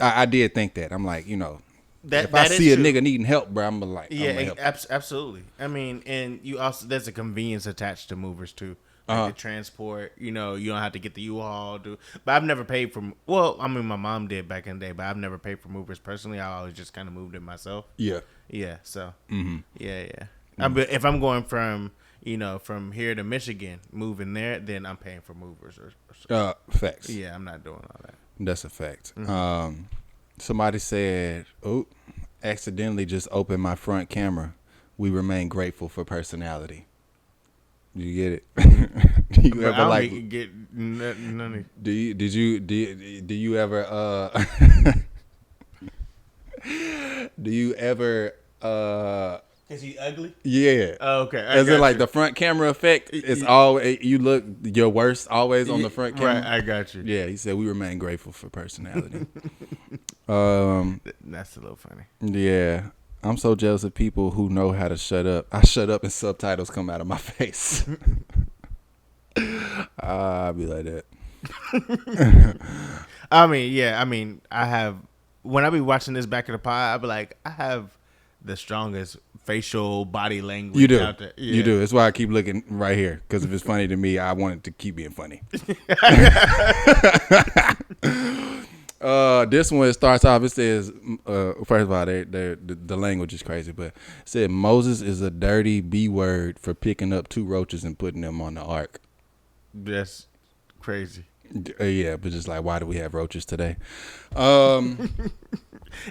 I did think that. I'm like, you know, if I see a nigga needing help, bro, I'm like, absolutely. I mean, and you also there's a convenience attached to movers too. Like the transport, you know, you don't have to get the U-Haul. But I've never paid for. Well, I mean, my mom did back in the day, but I've never paid for movers personally. I always just kind of moved it myself. Yeah. So. Yeah. If I'm going from from here to Michigan, moving there, then I'm paying for movers or facts. Yeah, I'm not doing all that. That's a fact. Somebody said, "Oh, accidentally just opened my front camera. We remain grateful for personality." Do you get it? Do you ever like get none? Do you ever do you ever Is he ugly? Yeah. Oh, okay. As in like the front camera effect, it's always you look your worst always on the front camera. Right, I got you. Yeah, he said we remain grateful for personality. That's a little funny. Yeah. I'm so jealous of people who know how to shut up. I shut up and subtitles come out of my face. I'll be like that. I mean, I have, when I be watching this back in the pod, I be like, I have the strongest facial body language you do. out there. Yeah. You do. That's why I keep looking right here, because if it's funny to me, I want it to keep being funny. This one starts off. It says, first of all, the language is crazy, but it said Moses is a dirty B word for picking up 2 roaches and putting them on the ark. That's crazy. Yeah, but just like, why do we have roaches today? No,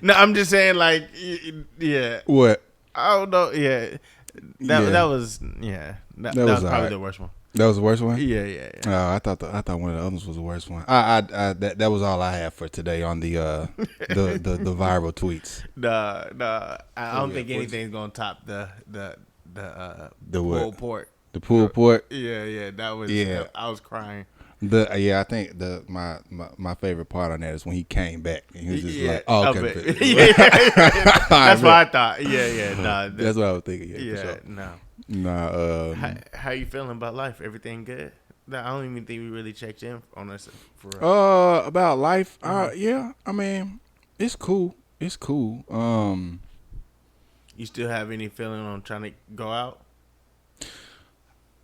I'm just saying, like, yeah. What? I don't know. Yeah, that was probably the worst one. That was the worst one? Yeah. I thought one of the others was the worst one. That was all I have for today on the viral tweets. I don't think anything's gonna top the pulled pork. The pulled pork. Yeah. That was. I was crying. I think my favorite part on that is when he came back and he was just like, oh, okay. That's what I thought. Yeah. That's what I was thinking. Yeah. For sure. No. How you feeling about life? Everything good? I don't even think we really checked in on us for about life. Yeah. I mean, it's cool. You still have any feeling on trying to go out?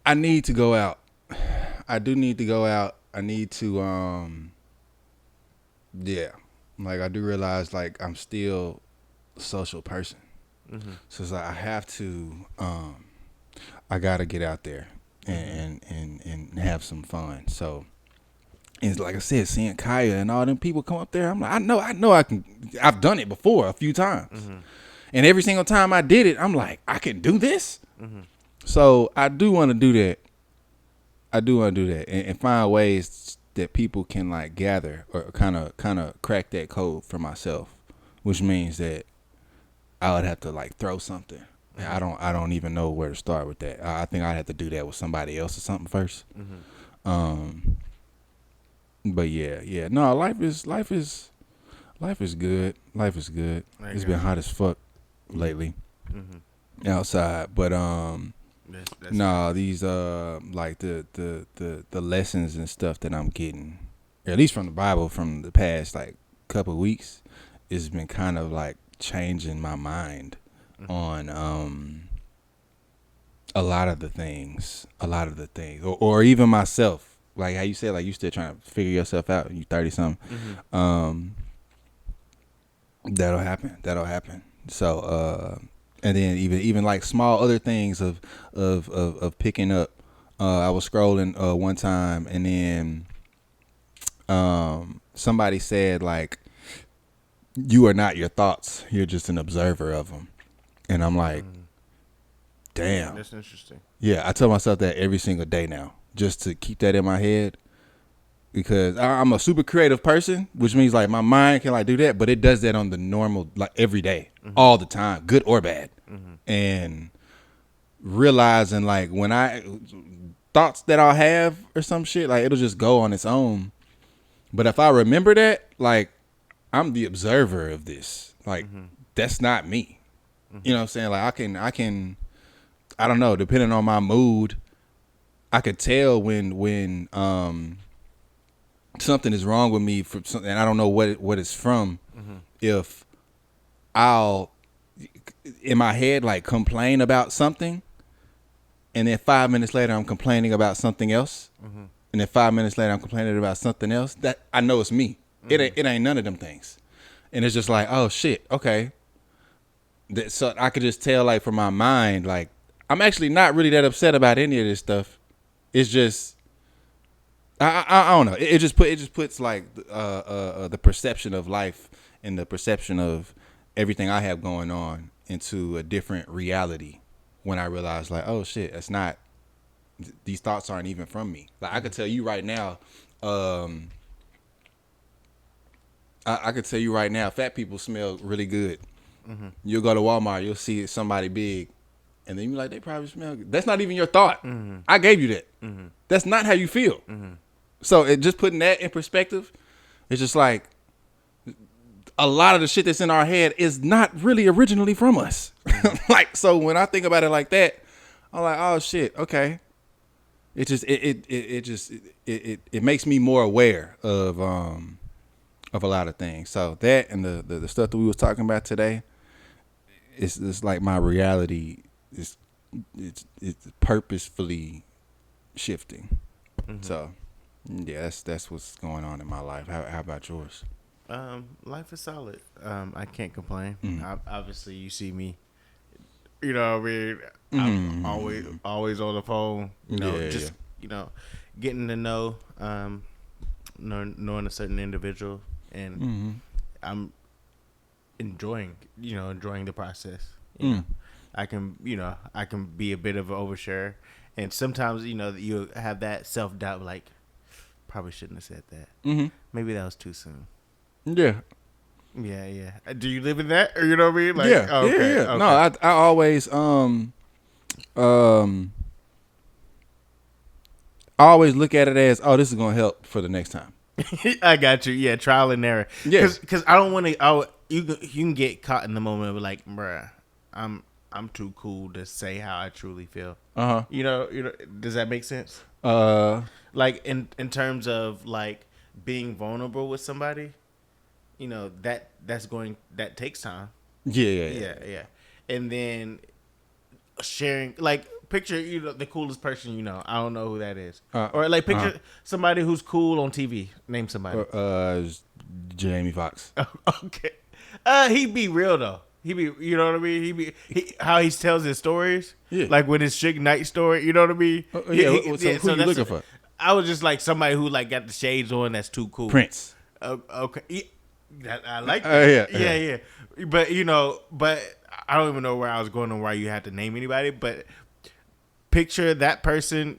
I need to go out. I do need to go out. I need to like I do realize like I'm still a social person. So it's like I have to I gotta get out there and have some fun. So it's like I said, seeing Kaya and all them people come up there, I'm like, I know I can. I've done it before a few times, and every single time I did it, I'm like, I can do this. So I do want to do that. And find ways that people can like gather or kind of crack that code for myself, which means that I would have to like throw something. I don't even know where to start with that. I think I'd have to do that with somebody else or something first. But yeah. No, life is good. It's been hot as fuck lately outside, but no, these like the lessons and stuff that I'm getting, at least from the Bible, from the past like couple of weeks, it's been kind of like changing my mind on a lot of the things, or even myself. Like how you said, like you still trying to figure yourself out. You 30 something. That'll happen. So And then even like small other things of picking up. I was scrolling one time, and then somebody said like, you are not your thoughts, you're just an observer of them. And I'm like, damn, that's interesting. Yeah, I tell myself that every single day now, just to keep that in my head, because I'm a super creative person, which means like my mind can like do that, but it does that on the normal, like every day, all the time, good or bad. And realizing like when thoughts that I'll have or some shit, like it'll just go on its own. But if I remember that, like I'm the observer of this, like that's not me. You know what I'm saying? Like I can, I don't know, depending on my mood, I could tell when something is wrong with me for something, and I don't know what it's from. If I'll in my head like complain about something, and then 5 minutes later I'm complaining about something else, and then 5 minutes later I'm complaining about something else, that I know it's me. It ain't none of them things, and it's just like, oh shit, okay. So I could just tell like from my mind, like I'm actually not really that upset about any of this stuff. It's just I don't know. It just puts like the perception of life and the perception of everything I have going on into a different reality when I realize like, oh shit, that's not, these thoughts aren't even from me. Like I could tell you right now, I could tell you right now, fat people smell really good. You'll go to Walmart, you'll see somebody big, and then you're like, they probably smell good. That's not even your thought. I gave you that. That's not how you feel. So it just putting that in perspective, it's just like a lot of the shit that's in our head is not really originally from us. Like, so when I think about it like that, I'm like, oh shit, okay. It makes me more aware of a lot of things. So that and the stuff that we was talking about today, it's like my reality is it's purposefully shifting. So yeah, that's what's going on in my life. How about yours? Life is solid. I can't complain. Obviously, you see me. You know what I mean? I'm always on the phone. You know, getting to know, knowing a certain individual, and I'm enjoying the process. You know, I can be a bit of an overshare, and sometimes you have that self doubt, like probably shouldn't have said that. Maybe that was too soon. Yeah. Do you live in that? Or you know what I mean? Like, yeah. Okay. No, I always look at it as, oh, this is gonna help for the next time. I got you. Yeah, trial and error. Yeah, because I don't want to. You can get caught in the moment of like, bruh, I'm too cool to say how I truly feel. You know. Does that make sense? Like in terms of like being vulnerable with somebody, that takes time. Yeah. And then sharing, like, picture the coolest person I don't know who that is, or like picture somebody who's cool on TV. Name somebody. Jamie Foxx. Okay. He'd be real though. He be, you know what I mean? How he tells his stories. Yeah. Like with his Suge Knight story, you know what I mean? So who you looking for? I was just like somebody who like got the shades on that's too cool. Prince. Okay. I like that. Yeah. But I don't even know where I was going and why you had to name anybody, but picture that person,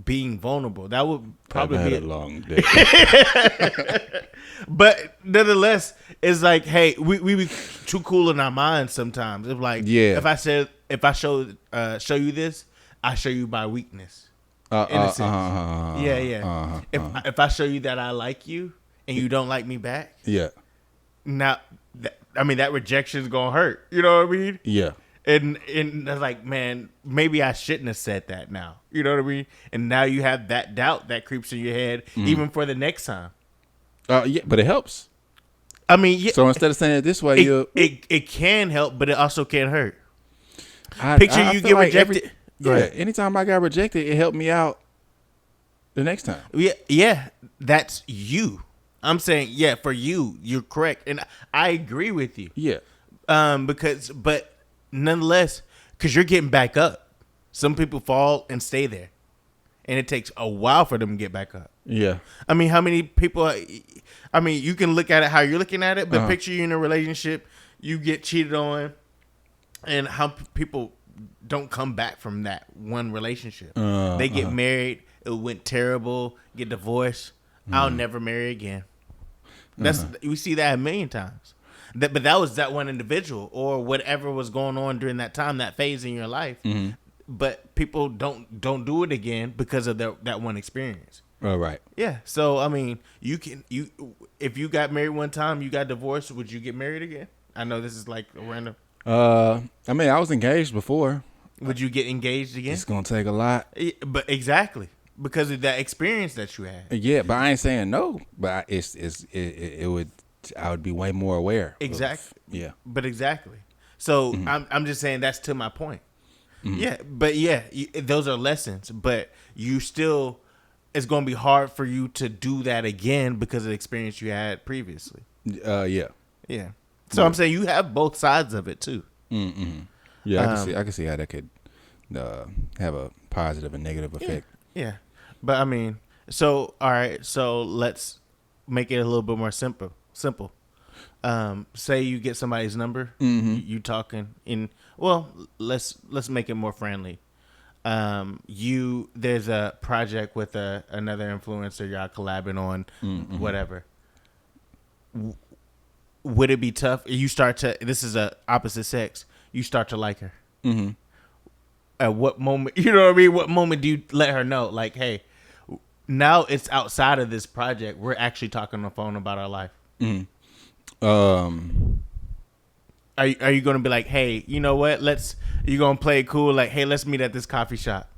being vulnerable. That would probably be a long day. But nonetheless, it's like, hey, we be too cool in our minds sometimes. It's like, if I show you this, I show you my weakness. In a sense. If I show you that I like you and you don't like me back, now that rejection's gonna hurt. You know what I mean? Yeah. And it's like, man, maybe I shouldn't have said that now. You know what I mean? And now you have that doubt that creeps in your head, even for the next time. Yeah, but it helps. I mean, so instead of saying it this way, it can help, but it also can hurt. Picture you get rejected. Anytime I got rejected, it helped me out the next time. Yeah, that's you. I'm saying, for you, you're correct, and I agree with you. Yeah. But nonetheless, because you're getting back up. Some people fall and stay there, and it takes a while for them to get back up. Yeah. I mean, how many people? I mean, you can look at it how you're looking at it, but picture you in a relationship, you get cheated on, and how people don't come back from that one relationship. They get married, it went terrible, get divorced. I'll never marry again. We see that a million times. But that was that one individual or whatever was going on during that time, that phase in your life. But people don't do it again because of that one experience. Oh, right. Yeah. So I mean, if you got married one time, you got divorced, would you get married again? I know this is like a random. I mean, I was engaged before. Would you get engaged again? It's gonna take a lot. But exactly because of that experience that you had. Yeah, but I ain't saying no. But it would. I would be way more aware. Exactly. Yeah. But exactly. So I'm just saying that's to my point. Yeah. But yeah, those are lessons. But you still, it's gonna be hard for you to do that again because of the experience you had previously. Yeah. Yeah. So I'm saying you have both sides of it too. Yeah, I can see how that could have a positive and negative effect. Yeah. But I mean, so all right, so let's make it a little bit more simple. Say you get somebody's number, you talking in. Well, let's make it more friendly. There's a project with another influencer y'all collabing on, whatever. Would it be tough? This is a opposite sex. You start to like her. At what moment? You know what I mean? What moment do you let her know? Like, hey, now it's outside of this project. We're actually talking on the phone about our life. Are you gonna be like, hey, you know what? You gonna play it cool? Like, hey, let's meet at this coffee shop.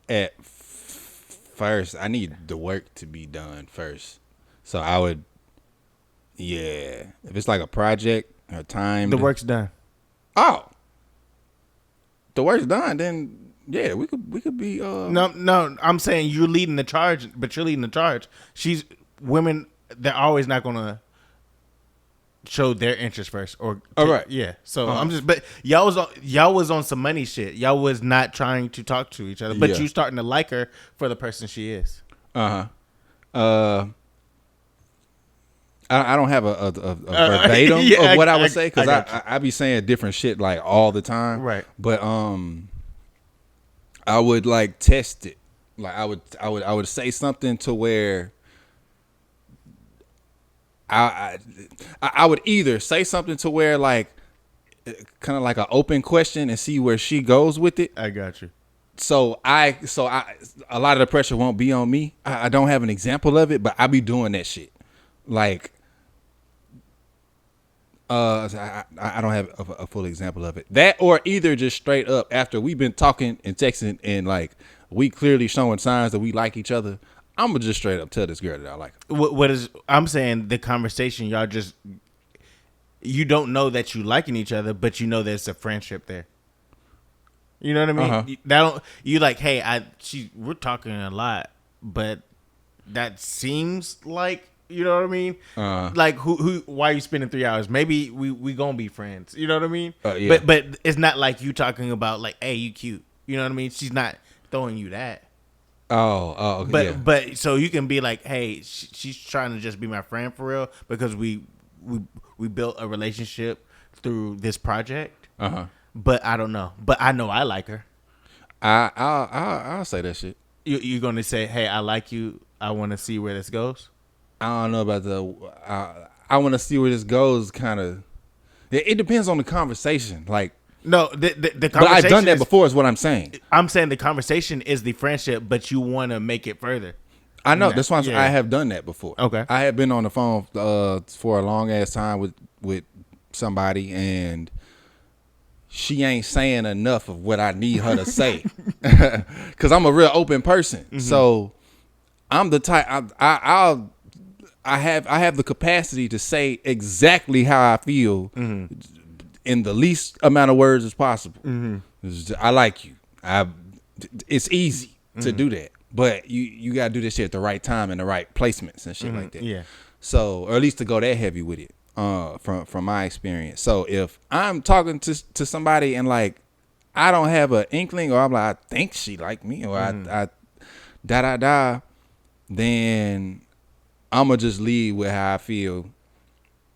At first, I need the work to be done first. So I would, if it's like a project or time, the work's done. Oh, the work's done. Then yeah, we could be. No, I'm saying you're leading the charge, but you're leading the charge. Women. They're always not gonna show their interest first, right. Yeah. So but y'all was on some money shit. Y'all was not trying to talk to each other, but you starting to like her for the person she is. I don't have a verbatim of what I would say because I be saying different shit like all the time. Right. But I would like test it. Like I would say something to where. I would either say something to where like kind of like an open question and see where she goes with it. I got you. So I a lot of the pressure won't be on me. I don't have an example of it, but I be doing that shit. Like I don't have a full example of it. That or either just straight up after we've been talking and texting and like we clearly showing signs that we like each other. I'm gonna just straight up tell this girl that I like her. I'm saying the conversation you don't know that you liking each other, but you know there's a friendship there. You know what I mean? You like, hey, we're talking a lot, but that seems like, you know what I mean? Like why are you spending 3 hours? Maybe we gonna be friends. You know what I mean? Yeah. But it's not like you talking about like, hey, you cute. You know what I mean? She's not throwing you that. Oh, okay. But so you can be like, hey, she's trying to just be my friend for real because we built a relationship through this project. But I don't know. But I know I like her. I'll say that shit. You're gonna say, hey, I like you. I want to see where this goes. I don't know about I want to see where this goes. Kind of. It depends on the conversation. Like. No, the conversation. But I've done that before. Is what I'm saying. I'm saying the conversation is the friendship, but you want to make it further. I know. That's why I have done that before. Okay. I have been on the phone for a long ass time with somebody, and she ain't saying enough of what I need her to say, because I'm a real open person. So I'm the type. I have the capacity to say exactly how I feel. In the least amount of words as possible. I like you. It's easy to do that, but you gotta do this shit at the right time and the right placements and shit like that. Yeah. So, or at least to go that heavy with it. from my experience. So if I'm talking to somebody and like I don't have an inkling, or I'm like, I think she like me, or I then I'ma just leave with how I feel,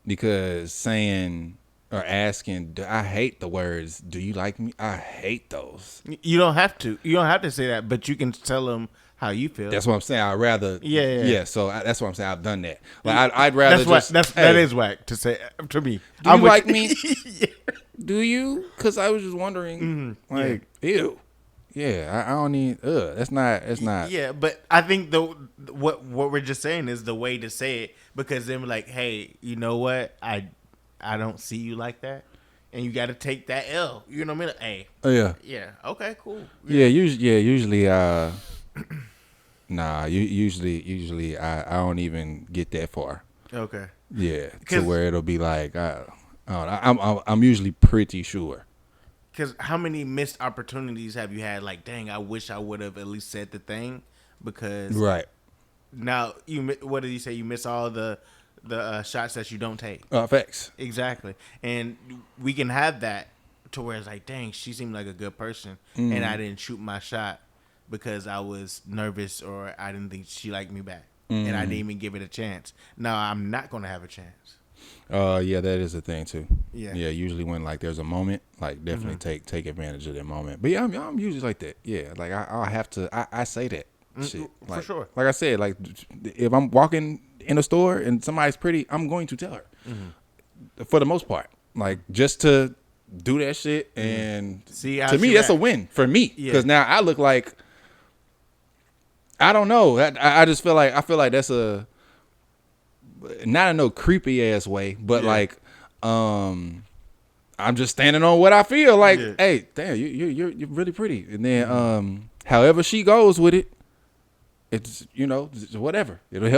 because saying or asking, I hate the words, do you like me? I hate those. You don't have to. You don't have to say that, but you can tell them how you feel. That's what I'm saying. I'd rather. Yeah. So that's what I'm saying. I've done that. Like I'd rather that is whack to say to me. Do you like me? Yeah. Do you? Because I was just wondering. Ew. Yeah, I don't need. That's not. Yeah, but I think what we're just saying is the way to say it, because then we're like, hey, you know what? I don't see you like that, and you got to take that L. You know what I mean? Hey. Oh yeah. Yeah. Okay. Cool. Yeah. Usually. Nah. Usually I don't even get that far. Okay. Yeah. To where it'll be like I'm usually pretty sure. Because how many missed opportunities have you had? Like, dang, I wish I would have at least said the thing, because right now what did you say? You miss all the shots that you don't take. Facts. Exactly, and we can have that to where it's like, dang, she seemed like a good person, and I didn't shoot my shot because I was nervous or I didn't think she liked me back, and I didn't even give it a chance. Now I'm not gonna have a chance. Yeah, that is a thing too. Yeah. Usually when like there's a moment, like definitely take advantage of that moment. But yeah, I'm usually like that. Yeah, like I'll have to. I say that shit like, for sure. Like I said, like if I'm walking in a store and somebody's pretty, I'm going to tell her. For the most part, like just to do that shit, and see, to me that's a win for me, because now I look like, I don't know. I just feel like that's a. Not in no creepy ass way, but like, I'm just standing on what I feel like. Hey, damn, you're really pretty, and then however she goes with it, it's whatever. It'll help.